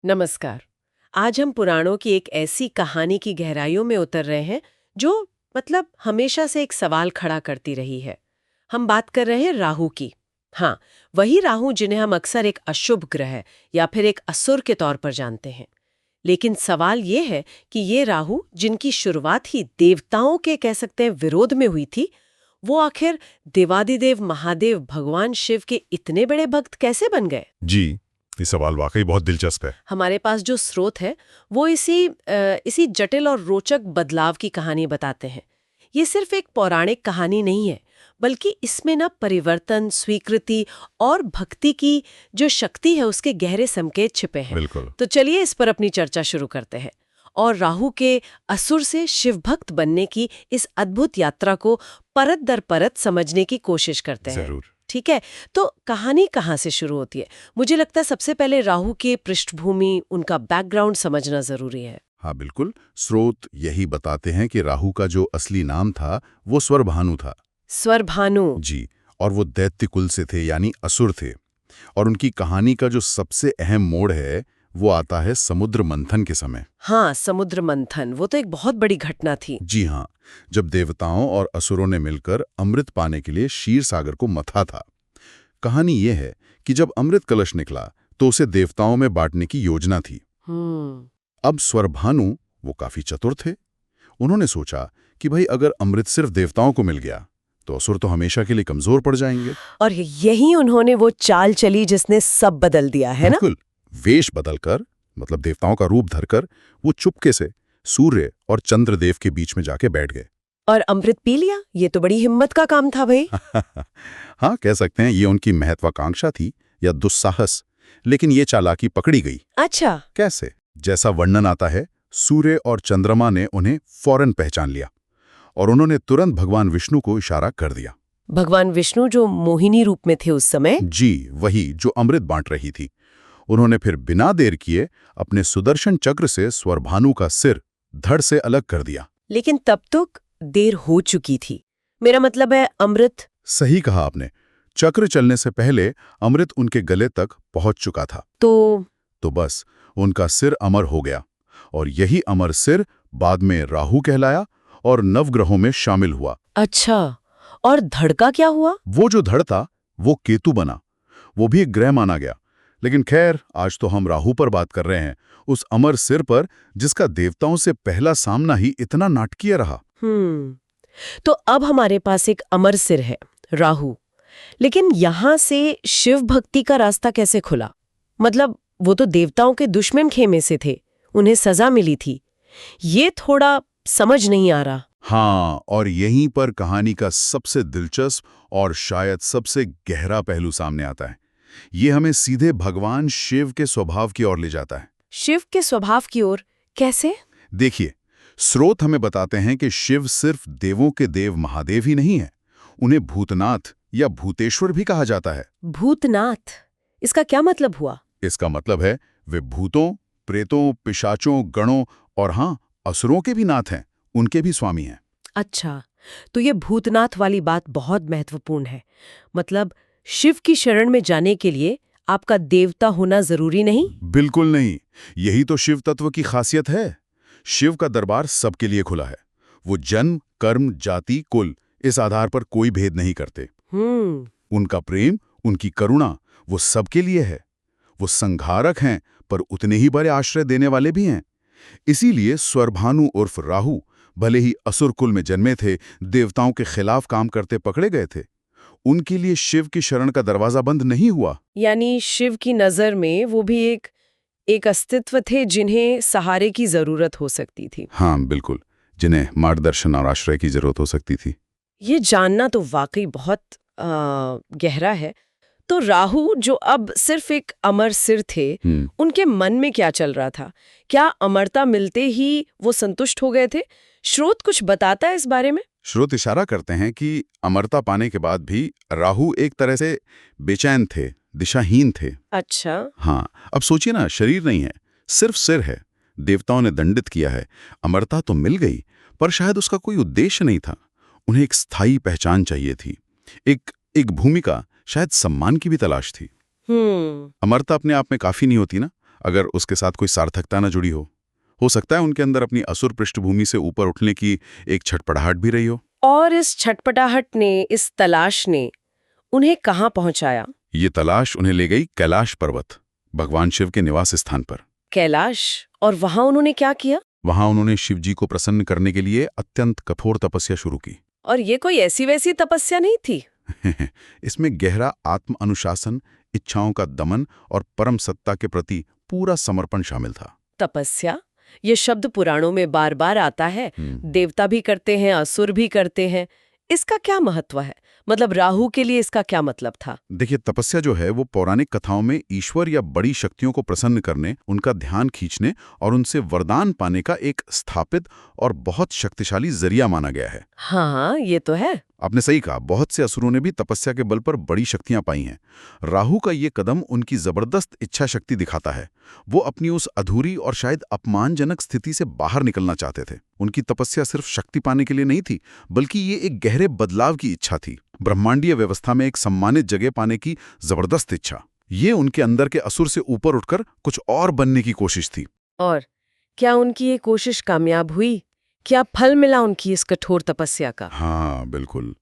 नमस्कार। आज हम पुराणों की एक ऐसी कहानी की गहराइयों में उतर रहे हैं जो हमेशा से एक सवाल खड़ा करती रही है। हम बात कर रहे हैं राहु की। हाँ, वही राहु जिन्हें हम अक्सर एक अशुभ ग्रह या फिर एक असुर के तौर पर जानते हैं। लेकिन सवाल ये है कि ये राहु जिनकी शुरुआत ही देवताओं के कह सकते हैं विरोध में हुई थी, वो आखिर देवादिदेव महादेव भगवान शिव के इतने बड़े भक्त कैसे बन गए? जी, ये सवाल वाकई बहुत दिलचस्प है। हमारे पास जो स्रोत है वो इसी जटिल और रोचक बदलाव की कहानी बताते हैं। ये सिर्फ एक पौराणिक कहानी नहीं है, बल्कि इसमें ना परिवर्तन, स्वीकृति और भक्ति की जो शक्ति है उसके गहरे संकेत छिपे हैं। बिल्कुल। तो चलिए इस पर अपनी चर्चा शुरू करते हैं और राहु के असुर से शिव भक्त बनने की इस अद्भुत यात्रा को परत दर परत समझने की कोशिश करते हैं। जरूर। ठीक है, तो कहानी कहाँ से शुरू होती है? मुझे लगता है सबसे पहले राहु की पृष्ठभूमि, उनका बैकग्राउंड समझना जरूरी है। हाँ बिल्कुल, स्रोत यही बताते हैं कि राहु का जो असली नाम था वो स्वरभानु था। स्वरभानु। जी, और वो दैत्य कुल से थे, यानी असुर थे। और उनकी कहानी का जो सबसे अहम मोड़ है वो आता है समुद्र मंथन के समय। हाँ, समुद्र मंथन, वो तो एक बहुत बड़ी घटना थी। जी हाँ, जब देवताओं और असुरों ने मिलकर अमृत पाने के लिए क्षीर सागर को मथा था। कहानी ये है कि जब अमृत कलश निकला तो उसे देवताओं में बांटने की योजना थी। अब स्वरभानु वो काफी चतुर थे। उन्होंने सोचा कि भाई अगर अमृत सिर्फ देवताओं को मिल गया तो असुर तो हमेशा के लिए कमजोर पड़ जाएंगे। और यही उन्होंने वो चाल चली जिसने सब बदल दिया, है ना? बिल्कुल, वेश बदलकर, मतलब देवताओं का रूप धरकर, वो चुपके से सूर्य और चंद्रदेव के बीच में जाके बैठ गए। और अमृत पी लिया? ये तो बड़ी हिम्मत का काम था भाई। हाँ, कह सकते हैं ये उनकी महत्वाकांक्षा थी या दुस्साहस, लेकिन ये चालाकी पकड़ी गई। अच्छा। कैसे? जैसा वर्णन आता है, सूर्य और चंद्रमा ने उन्हें फौरन पहचान लिया और उन्होंने तुरंत भगवान विष्णु को इशारा कर दिया। भगवान विष्णु जो मोहिनी रूप में थे उस समय? जी, वही जो अमृत बांट रही थी। उन्होंने फिर बिना देर किए अपने सुदर्शन चक्र से स्वरभानु का सिर धड़ से अलग कर दिया। लेकिन तब तक देर हो चुकी थी। मेरा मतलब है अमृत। सही कहा आपने, चक्र चलने से पहले अमृत उनके गले तक पहुंच चुका था। तो बस उनका सिर अमर हो गया और यही अमर सिर बाद में राहु कहलाया और नवग्रहों में शामिल हुआ। अच्छा, और धड़ का क्या हुआ? वो जो धड़ था वो केतु बना। वो भी एक ग्रह माना गया। लेकिन खैर, आज तो हम राहु पर बात कर रहे हैं, उस अमर सिर पर जिसका देवताओं से पहला सामना ही इतना नाटकीय रहा। तो अब हमारे पास एक अमर सिर है, राहु। लेकिन यहां से शिव भक्ति का रास्ता कैसे खुला? मतलब वो तो देवताओं के दुश्मन खेमे से थे, उन्हें सजा मिली थी। ये थोड़ा समझ नहीं आ रहा। हाँ, और यहीं पर कहानी का सबसे दिलचस्प और शायद सबसे गहरा पहलू सामने आता है। ये हमें सीधे भगवान शिव के स्वभाव की ओर ले जाता है। शिव के स्वभाव की ओर कैसे? देखिए, स्रोत हमें बताते हैं कि शिव सिर्फ देवों के देव महादेव ही नहीं है, उन्हें भूतनाथ या भूतेश्वर भी कहा जाता है। भूतनाथ, इसका क्या मतलब हुआ? इसका मतलब है वे भूतों, प्रेतों, पिशाचों, गणों और हाँ, असुरों के भी नाथ हैं, उनके भी स्वामी हैं। अच्छा, तो ये भूतनाथ वाली बात बहुत महत्वपूर्ण है। मतलब शिव की शरण में जाने के लिए आपका देवता होना जरूरी नहीं? बिल्कुल नहीं, यही तो शिव तत्व की खासियत है। शिव का दरबार सबके लिए खुला है। वो जन्म, कर्म, जाति, कुल इस आधार पर कोई भेद नहीं करते। उनका प्रेम, उनकी करुणा वो सबके लिए है। वो संहारक हैं पर उतने ही बड़े आश्रय देने वाले भी हैं। इसीलिए स्वरभानु उर्फ राहु भले ही असुर कुल में जन्मे थे, देवताओं के खिलाफ काम करते पकड़े गए थे, उनके लिए शिव की शरण का दरवाजा बंद नहीं हुआ। यानी शिव की नजर में वो भी एक अस्तित्व थे जिन्हें सहारे की जरूरत हो सकती थी। हाँ बिल्कुल, जिन्हें मार्गदर्शन और आश्रय की जरूरत हो सकती थी। ये जानना तो वाकई बहुत गहरा है। तो राहु जो अब सिर्फ एक अमर सिर थे, उनके मन में क्या चल रहा था? क्या अमरता मिलते ही वो संतुष्ट हो गए थे? स्रोत कुछ बताता है इस बारे में? स्रोत इशारा करते हैं कि अमरता पाने के बाद भी राहु एक तरह से बेचैन थे, दिशाहीन थे। अच्छा। हाँ, अब सोचिए ना, शरीर नहीं है, सिर्फ सिर है। देवताओं ने दंडित किया है, अमरता तो मिल गई, पर शायद उसका कोई उद्देश्य नहीं था। उन्हें एक स्थायी पहचान चाहिए थी, एक भूमिका, शायद सम्मान की भी तलाश थी। अमरता अपने आप में काफी नहीं होती ना, अगर उसके साथ कोई सार्थकता न जुड़ी हो सकता है उनके अंदर अपनी असुर पृष्ठभूमि से ऊपर उठने की एक छटपटाहट भी रही हो। और इस छटपटाहट ने, इस तलाश ने उन्हें कहाँ पहुंचाया? ये तलाश उन्हें ले गई कैलाश पर्वत, भगवान शिव के निवास स्थान पर। कैलाश, और वहां उन्होंने क्या किया? वहां उन्होंने शिव जी को प्रसन्न करने के लिए अत्यंत कठोर तपस्या शुरू की। और ये कोई ऐसी वैसी तपस्या नहीं थी। इसमें गहरा आत्म अनुशासन, इच्छाओं का दमन और परम सत्ता के प्रति पूरा समर्पण शामिल था। तपस्या, ये शब्द पुराणों में बार बार आता है। देवता भी करते हैं, असुर भी करते हैं। इसका क्या महत्व है? मतलब राहु के लिए इसका क्या मतलब था? देखिए, तपस्या जो है वो पौराणिक कथाओं में ईश्वर या बड़ी शक्तियों को प्रसन्न करने, उनका ध्यान खींचने और उनसे वरदान पाने का एक स्थापित और बहुत शक्तिशाली जरिया माना गया है। हाँ, ये तो है। आपने सही कहा, बहुत से असुरों ने भी तपस्या के बल पर बड़ी शक्तियां पाई हैं। राहु का ये कदम उनकी जबरदस्त इच्छा शक्ति दिखाता है। वो अपनी उस अधूरी और शायद अपमानजनक स्थिति से बाहर निकलना चाहते थे। उनकी तपस्या सिर्फ शक्ति पाने के लिए नहीं थी, बल्कि ये एक गहरे बदलाव की इच्छा थी, ब्रह्मांडीय व्यवस्था में एक सम्मानित जगह पाने की जबरदस्त इच्छा। ये उनके अंदर के असुर से ऊपर उठकर कुछ और बनने की कोशिश थी। और क्या उनकी ये कोशिश कामयाब हुई? क्या फल मिला उनकी इस कठोर तपस्या का? हाँ, बिल्कुल।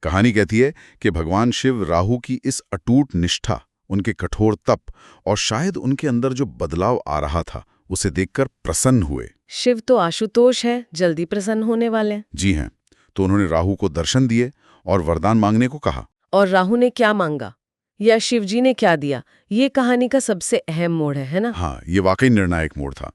कहानी कहती है कि भगवान शिव राहु की इस अटूट निष्ठा, उनके कठोर तप और शायद उनके अंदर जो बदलाव आ रहा था, उसे देखकर प्रसन्न हुए। शिव तो आशुतोष है, जल्दी प्रसन्न होने वाले हैं। जी हैं। तो उन्होंने राहु को दर्शन दिए और वरदान मांगने को कहा। और राहु ने क्या मांगा या शिवजी ने क्या दिया, ये कहानी का सबसे अहम मोड़ है ना? हाँ, ये वाकई निर्णायक मोड़ था।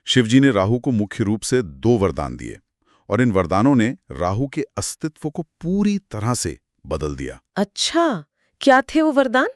शिवजी ने राहु को मुख्य रूप से 2 वरदान दिए और इन वरदानों ने राहु के अस्तित्व को पूरी तरह से बदल दिया। अच्छा, क्या थे वो वरदान?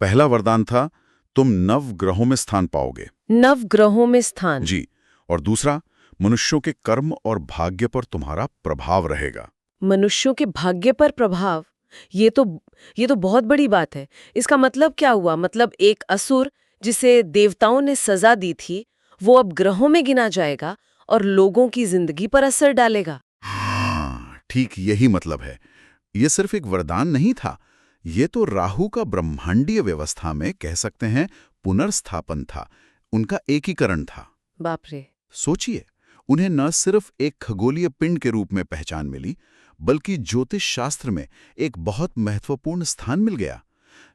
पहला वरदान था, तुम 9 ग्रहों में स्थान पाओगे। 9 ग्रहों में स्थान? जी। और दूसरा, मनुष्यों के कर्म और भाग्य पर तुम्हारा प्रभाव रहेगा। मनुष्यों के भाग्य पर प्रभाव? ये तो बहुत बड़ी बात है। इसका मतलब क्या हुआ? मतलब एक असुर जिसे देवताओं ने सजा दी थी, वो अब ग्रहों में गिना जाएगा और लोगों की जिंदगी पर असर डालेगा। हाँ, ठीक यही मतलब है। ये सिर्फ एक वरदान नहीं था, ये तो राहु का ब्रह्मांडीय व्यवस्था में कह सकते हैं पुनर्स्थापन था, उनका एकीकरण था। बाप रे। सोचिए, उन्हें न सिर्फ एक खगोलीय पिंड के रूप में पहचान मिली, बल्कि ज्योतिष शास्त्र में एक बहुत महत्वपूर्ण स्थान मिल गया।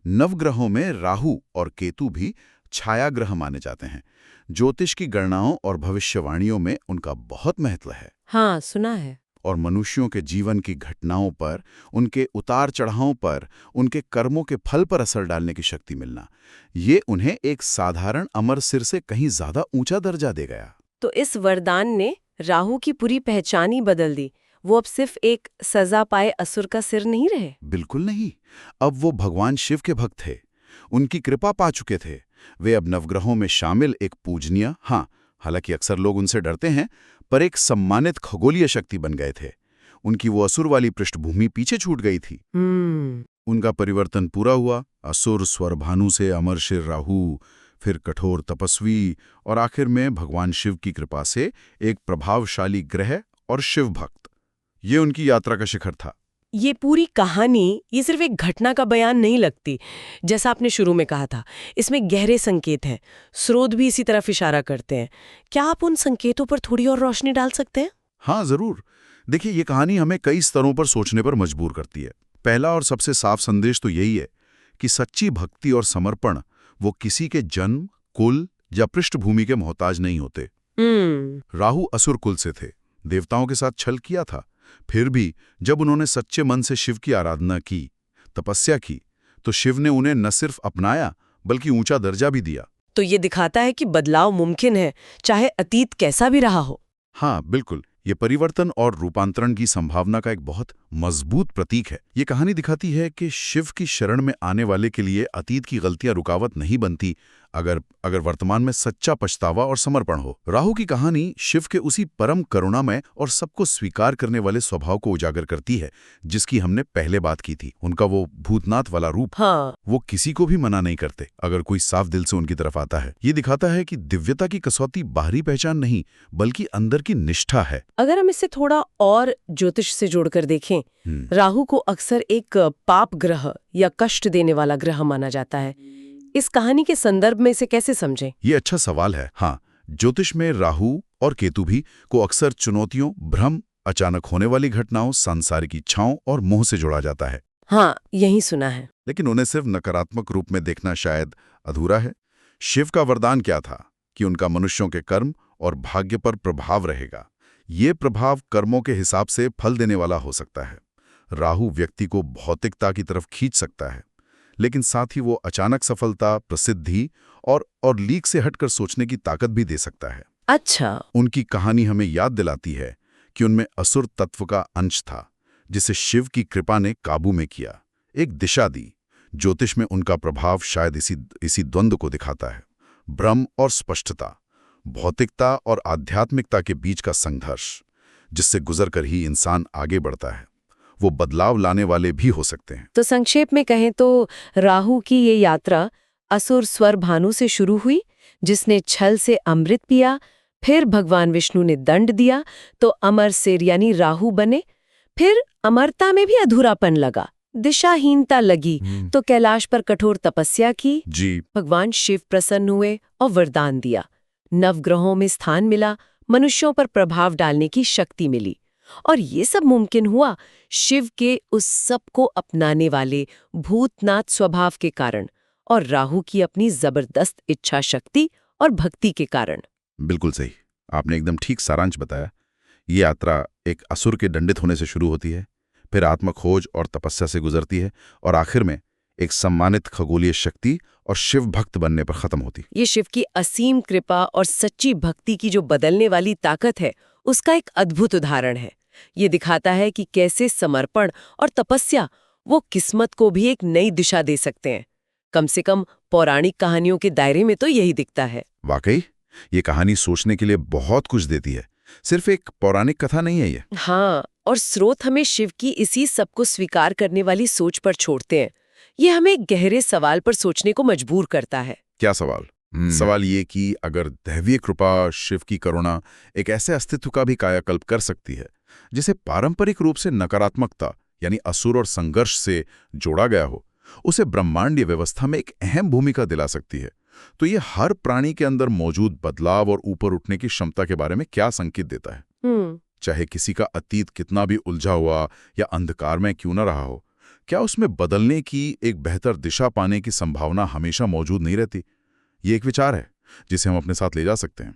नवग्रहों में राहु और केतु भी छाया ग्रह माने जाते हैं। ज्योतिष की गणनाओं और भविष्यवाणियों में उनका बहुत महत्व है। हाँ, सुना है। और मनुष्यों के जीवन की घटनाओं पर, उनके उतार चढ़ावों पर, उनके कर्मों के फल पर असर डालने की शक्ति मिलना, ये उन्हें एक साधारण अमर सिर से कहीं ज्यादा ऊंचा दर्जा दे गया। तो इस वरदान ने राहु की पूरी पहचान ही बदल दी। वो अब सिर्फ एक सजा पाए असुर का सिर नहीं रहे। बिल्कुल नहीं। अब वो भगवान शिव के भक्त थे, उनकी कृपा पा चुके थे। वे अब नवग्रहों में शामिल एक पूजनीय, हाँ, हालांकि अक्सर लोग उनसे डरते हैं, पर एक सम्मानित खगोलीय शक्ति बन गए थे। उनकी वो असुर वाली पृष्ठभूमि पीछे छूट गई थी। उनका परिवर्तन पूरा हुआ। असुर स्वरभानु से अमरशिर राहु, फिर कठोर तपस्वी और आखिर में भगवान शिव की कृपा से एक प्रभावशाली ग्रह और शिव भक्त। ये उनकी यात्रा का शिखर था। ये पूरी कहानी, ये सिर्फ एक घटना का बयान नहीं लगती। जैसा आपने शुरू में कहा था, इसमें गहरे संकेत हैं। स्रोत भी इसी तरफ इशारा करते हैं। क्या आप उन संकेतों पर थोड़ी और रोशनी डाल सकते हैं? हाँ, जरूर। देखिए, ये कहानी हमें कई स्तरों पर सोचने पर मजबूर करती है। पहला और सबसे साफ संदेश तो यही है कि सच्ची भक्ति और समर्पण वो किसी के जन्म, कुल या पृष्ठभूमि के मोहताज नहीं होते। राहु असुर कुल से थे, देवताओं के साथ छल किया था। फिर भी जब उन्होंने सच्चे मन से शिव की आराधना की, तपस्या की, तो शिव ने उन्हें न सिर्फ अपनाया बल्कि ऊंचा दर्जा भी दिया। तो ये दिखाता है कि बदलाव मुमकिन है, चाहे अतीत कैसा भी रहा हो। हाँ, बिल्कुल। ये परिवर्तन और रूपांतरण की संभावना का एक बहुत मजबूत प्रतीक है। ये कहानी दिखाती है कि शिव की शरण में आने वाले के लिए अतीत की गलतियां रुकावट नहीं बनती, अगर वर्तमान में सच्चा पछतावा और समर्पण हो। राहु की कहानी शिव के उसी परम करुणामय और सबको स्वीकार करने वाले स्वभाव को उजागर करती है, जिसकी हमने पहले बात की थी। उनका वो भूतनाथ वाला रूप, हाँ। वो किसी को भी मना नहीं करते अगर कोई साफ दिल से उनकी तरफ आता है। ये दिखाता है कि दिव्यता की कसौटी बाहरी पहचान नहीं, बल्कि अंदर की निष्ठा है। अगर हम इसे थोड़ा और ज्योतिष से जोड़कर देखें, राहु को अक्सर एक पाप ग्रह या कष्ट देने वाला ग्रह माना जाता है। इस कहानी के संदर्भ में इसे कैसे समझें? ये अच्छा सवाल है। हाँ, ज्योतिष में राहु और केतु भी को अक्सर चुनौतियों, भ्रम, अचानक होने वाली घटनाओं, सांसारिक इच्छाओं और मोह से जोड़ा जाता है। हाँ, यही सुना है। लेकिन उन्हें सिर्फ नकारात्मक रूप में देखना शायद अधूरा है। शिव का वरदान क्या था कि उनका मनुष्यों के कर्म और भाग्य पर प्रभाव रहेगा। ये प्रभाव कर्मों के हिसाब से फल देने वाला हो सकता है। राहु व्यक्ति को भौतिकता की तरफ खींच सकता है, लेकिन साथ ही वो अचानक सफलता, प्रसिद्धि और लीक से हटकर सोचने की ताकत भी दे सकता है। अच्छा। उनकी कहानी हमें याद दिलाती है कि उनमें असुर तत्व का अंश था, जिसे शिव की कृपा ने काबू में किया, एक दिशा दी। ज्योतिष में उनका प्रभाव शायद इसी द्वंद्व को दिखाता है, भ्रम और स्पष्टता, भौतिकता और आध्यात्मिकता के बीच का संघर्ष, जिससे गुजरकर ही इंसान आगे बढ़ता है। वो बदलाव लाने वाले भी हो सकते हैं। तो संक्षेप में कहें तो राहु की ये यात्रा असुर स्वर भानु से शुरू हुई, जिसने छल से अमृत पिया, फिर भगवान विष्णु ने दंड दिया तो अमर सिर यानी राहु बने, फिर अमरता में भी अधूरापन लगा, दिशाहीनता लगी तो कैलाश पर कठोर तपस्या की जी। भगवान शिव प्रसन्न हुए और वरदान दिया, नवग्रहों में स्थान मिला, मनुष्यों पर प्रभाव डालने की शक्ति मिली। और ये सब मुमकिन हुआ शिव के उस सब को अपनाने वाले भूतनाथ स्वभाव के कारण और राहु की अपनी जबरदस्त इच्छा शक्ति और भक्ति के कारण। बिल्कुल सही, आपने एकदम ठीक सारांश बताया। ये यात्रा एक असुर के दंडित होने से शुरू होती है, फिर आत्मखोज और तपस्या से गुजरती है और आखिर में एक सम्मानित खगोलीय शक्ति और शिव भक्त बनने पर खत्म होती। ये शिव की असीम कृपा और सच्ची भक्ति की जो बदलने वाली ताकत है, उसका एक अद्भुत उदाहरण है। ये दिखाता है कि कैसे समर्पण और तपस्या वो किस्मत को भी एक नई दिशा दे सकते हैं। कम से कम पौराणिक कहानियों के दायरे में तो यही दिखता है। वाकई ये कहानी सोचने के लिए बहुत कुछ देती है, सिर्फ एक पौराणिक कथा नहीं है ये। हाँ, और स्रोत हमें शिव की इसी सबको स्वीकार करने वाली सोच पर छोड़ते हैं। ये हमें गहरे सवाल पर सोचने को मजबूर करता है। क्या सवाल? सवाल ये कि अगर दैवीय कृपा, शिव की करुणा एक ऐसे अस्तित्व का भी कायाकल्प कर सकती है जिसे पारंपरिक रूप से नकारात्मकता यानी असुर और संघर्ष से जोड़ा गया हो, उसे ब्रह्मांडीय व्यवस्था में एक अहम भूमिका दिला सकती है, तो ये हर प्राणी के अंदर मौजूद बदलाव और ऊपर उठने की क्षमता के बारे में क्या संकेत देता है? चाहे किसी का अतीत कितना भी उलझा हुआ या अंधकार में क्यों न रहा हो, क्या उसमें बदलने की, एक बेहतर दिशा पाने की संभावना हमेशा मौजूद नहीं रहती? ये एक विचार है जिसे हम अपने साथ ले जा सकते हैं।